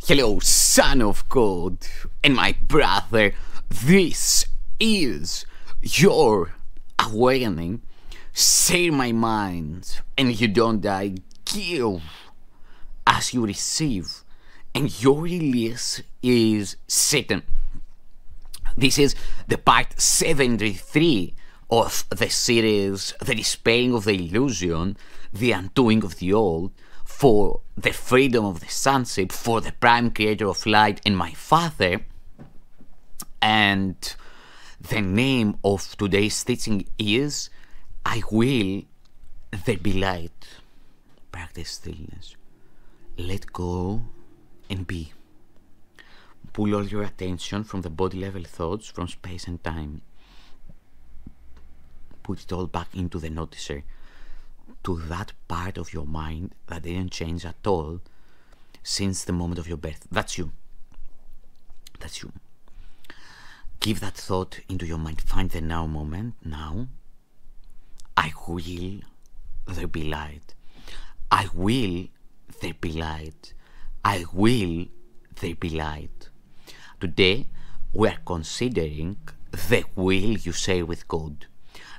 Hello, Son of God, and my brother. This is your awakening. Share my mind, and you don't die. Give as you receive, and your release is Satan. This is the part 73 of the series The Dispelling of the Illusion, The Undoing of the Old, for the freedom of the sonship, for the prime creator of light and my Father. And the name of today's teaching is I Will There Be Light. Practice stillness. Let go and be. Pull all your attention from the body level thoughts, from space and time. Put it all back into the noticer, to that part of your mind that didn't change at all since the moment of your birth. That's you. That's you. Give that thought into your mind. Find the now moment. Now. I will there be light. I will there be light. I will there be light. Today we are considering the will you share with God.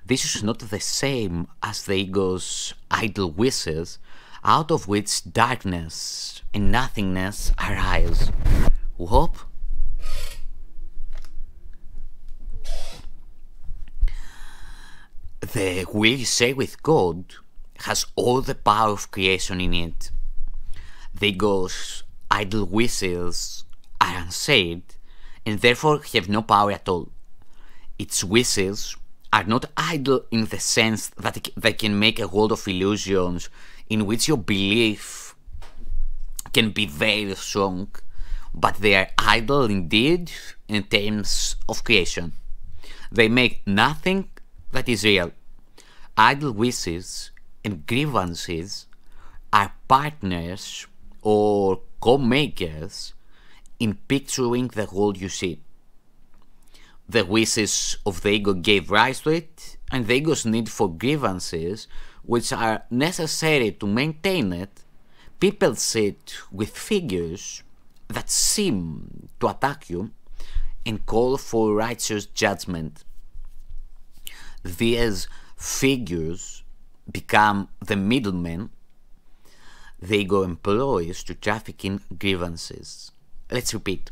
This is not the same as the ego's idle wishes, out of which darkness and nothingness arise. Whoop. The will you share with God has all the power of creation in it. The ego's idle wishes are unshared and therefore have no power at all. Its wishes are not idle in the sense that they can make a world of illusions in which your belief can be very strong, but they are idle indeed in terms of creation. They make nothing that is real. Idle wishes and grievances are partners or co-makers in picturing the world you see. The wishes of the ego gave rise to it, and the ego's need for grievances, which are necessary to maintain it, peoples it with figures that seem to attack you and call for righteous judgment. These figures become the middlemen the ego employs to traffic in grievances. Let's repeat.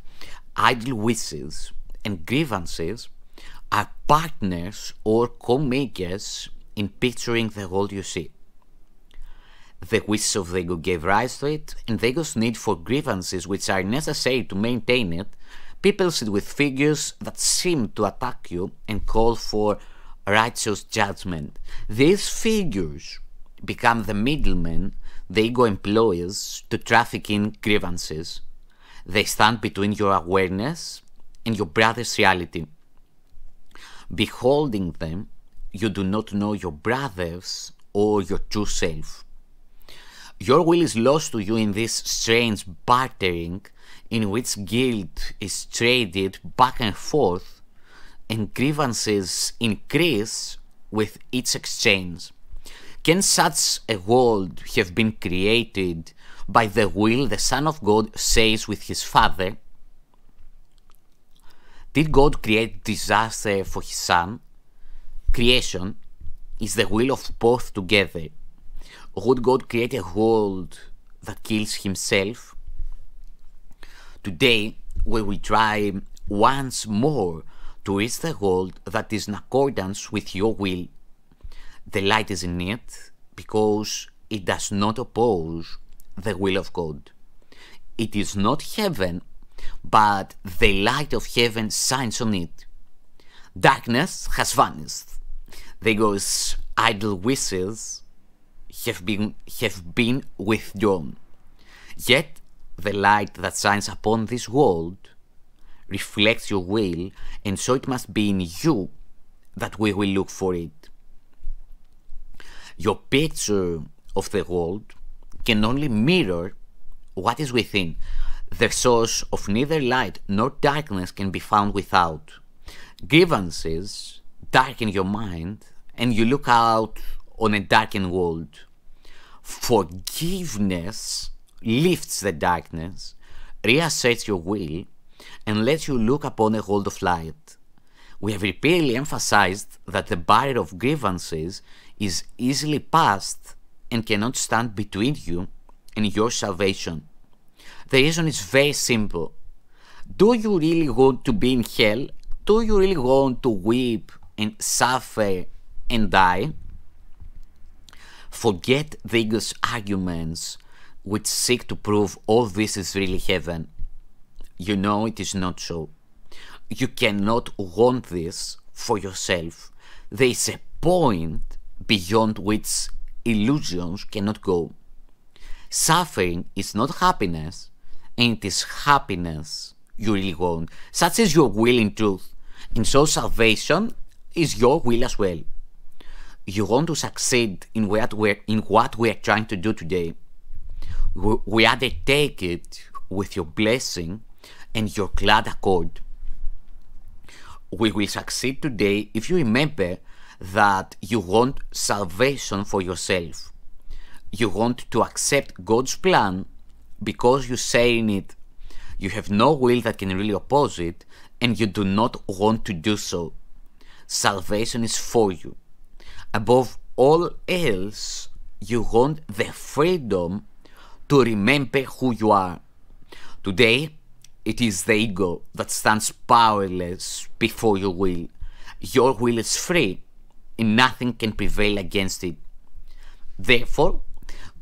Idle wishes and grievances are partners or co-makers in picturing the world you see. The wishes of the ego gave rise to it, and the ego's need for grievances which are necessary to maintain it peoples it with figures that seem to attack you and call for righteous judgment. These figures become the middlemen the ego employs to traffic in grievances. They stand between your awareness and your brother's reality. Beholding them, you do not know your brother's or your true self. Your will is lost to you in this strange bartering in which guilt is traded back and forth and grievances increase with each exchange. Can such a world have been created by the will the Son of God shares with his Father? Did God create disaster for his Son? Creation is the will of both together. Would God create a world that kills himself? Today we will try once more to reach the world that is in accordance with your will. The light is in it because it does not oppose the will of God. It is not heaven, but the light of heaven shines on it. Darkness has vanished. The ego's idle wishes have been withdrawn. Yet the light that shines upon this world reflects your will, and so it must be in you that we will look for it. Your picture of the world can only mirror what is within. The source of neither light nor darkness can be found without. Grievances darken your mind, and you look out on a darkened world. Forgiveness lifts the darkness, reasserts your will and lets you look upon a world of light. We have repeatedly emphasized that the barrier of grievances is easily passed and cannot stand between you and your salvation. The reason is very simple. Do you really want to be in hell? Do you really want to weep and suffer and die? Forget the ego's arguments which seek to prove all this is really heaven. You know it is not so. You cannot want this for yourself. There is a point beyond which illusions cannot go. Suffering is not happiness, and it is happiness you really want. Such is your will in truth, and so salvation is your will as well. You want to succeed in what we are trying to do today. We undertake it with your blessing and your glad accord. We will succeed today if you remember that you want salvation for yourself. You want to accept God's plan because you say in it you have no will that can really oppose it, and you do not want to do so. Salvation is for you. Above all else, you want the freedom to remember who you are. Today, it is the ego that stands powerless before your will. Your will is free, and nothing can prevail against it. Therefore,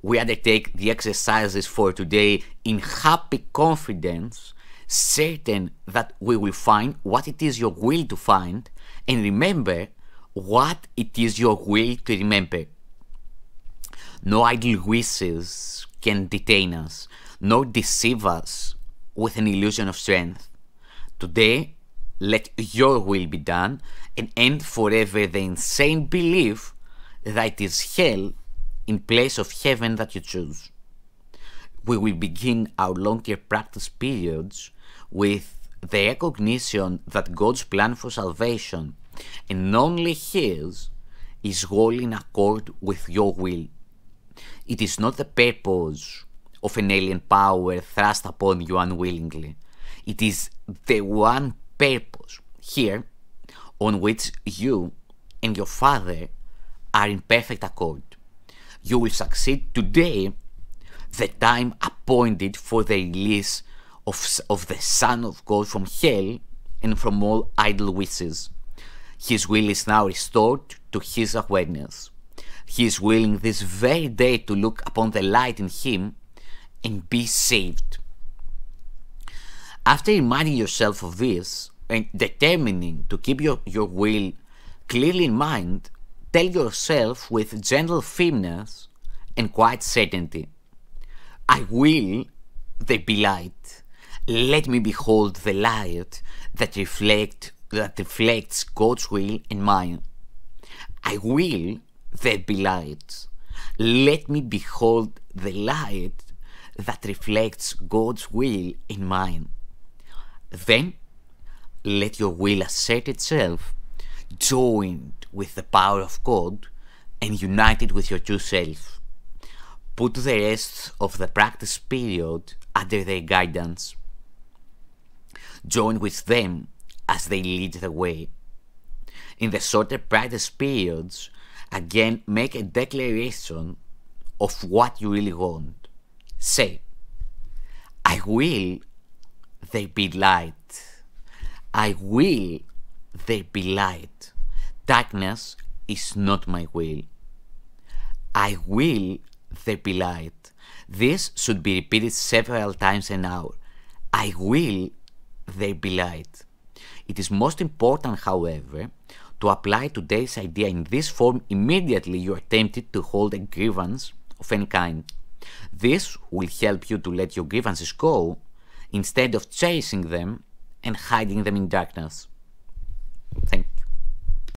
we undertake the exercises for today in happy confidence, certain that we will find what it is your will to find, and remember what it is your will to remember. No idle wishes can detain us, nor deceive us with an illusion of strength. Today, let your will be done and end forever the insane belief that it is hell in place of heaven that you choose. We will begin our longer practice periods with the recognition that God's plan for salvation, and only His, is wholly in accord with your will. It is not the purpose of an alien power thrust upon you unwillingly. It is the one purpose here on which you and your Father are in perfect accord. You will succeed today, the time appointed for the release of the Son of God from hell and from all idle wishes. His will is now restored to his awareness. He is willing this very day to look upon the light in him and be saved. After reminding yourself of this and determining to keep your will clearly in mind, tell yourself with gentle firmness and quiet certainty, I will there be light. Let me behold the light that reflects God's will in mine. I will there be light. Let me behold the light that reflects God's will in mine. Then let your will assert itself, joined with the power of God and united with your true self. Put the rest of the practice period under their guidance. Join with them as they lead the way. In the shorter practice periods, again make a declaration of what you really want. Say, I will there be light. I will there be light. Darkness is not my will. I will there be light. This should be repeated several times an hour. I will there be light. It is most important, however, to apply today's idea in this form immediately you are tempted to hold a grievance of any kind. This will help you to let your grievances go instead of chasing them and hiding them in darkness. Thank you.